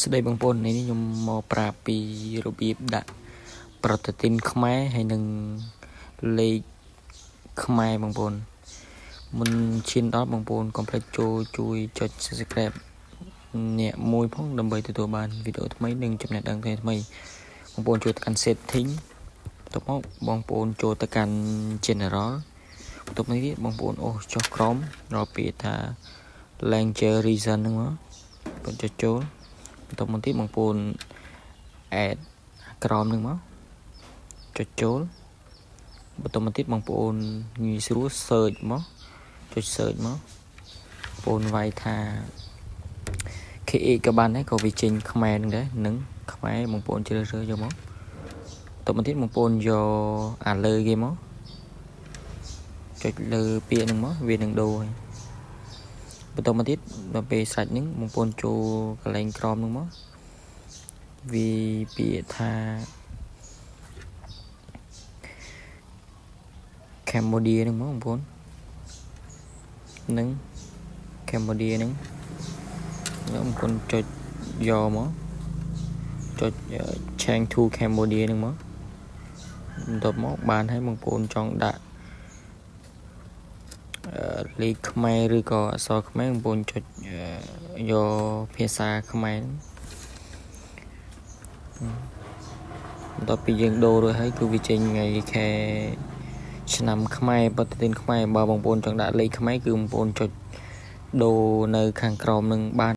ស្ដីបងប្អូននេះខ្ញុំមកប្រាប់ពីរបៀបដាក់ប្រតិទិនខ្មែរហើយនឹងលេខខ្មែរបងប្អូនមុនឈានដល់បងប្អូនកុំភ្លេចជួយចុច Subscribe អ្នកមួយផងដើម្បីទទួលបានវីដេអូថ្មីនិងចំណេះដឹងថ្មីបងប្អូនជួយទៅកាន់ Setting បន្ទាប់មកបងប្អូនចូលទៅកាន់ General បន្ទាប់នេះទៀតបងប្អូនអូសចុះក្រោមរកពាក្យថា Language Reason ហ្នឹងមកបងចុចចូលបន្ទាប់មកទៀតបងប្អូន add ក្រោមនឹងមកចុចចូលបន្ទាប់មកទៀតបងប្អូនងាយស្រួល search មកចុច search មកបងប្អូនវាយថា KE ក៏បានដែរក៏វាចេញខ្មែរនឹងដែរនឹងខ្មែរបងប្អូនជ្រើសរើសយកមកបន្ទាប់មកទៀតបងប្អូនយកអាលើគេមកចុចលើពាក្យនឹងមកវានឹងដូរហើយបន្ទាប់មកទៀតដល់ពេលស្រេចហ្នឹងបងប្អូនចូលកន្លែងក្រោមហ្នឹងមកវាពាក្យថា Cambodia ហ្នឹងមកបងប្អូននឹង Cambodia ហ្នឹងបងប្អូនចុចយកមកចុច change to Cambodia ហ្នឹងមកបន្ទាប់មកបានហើយបងប្អូនចង់ដាក់លេខខ្មែរឬក៏អក្សរខ្មែរបងប្អូនចុចយកភាសាខ្មែរបន្ទាប់ពីយើងដូររួចហើយគឺវាចេញថ្ងៃខែឆ្នាំខ្មែរប្រតិទិនខ្មែរបើបងប្អូនចង់ដាក់លេខខ្មែរគឺបងប្អូនចុចដូរនៅខាងក្រោមនឹងបាន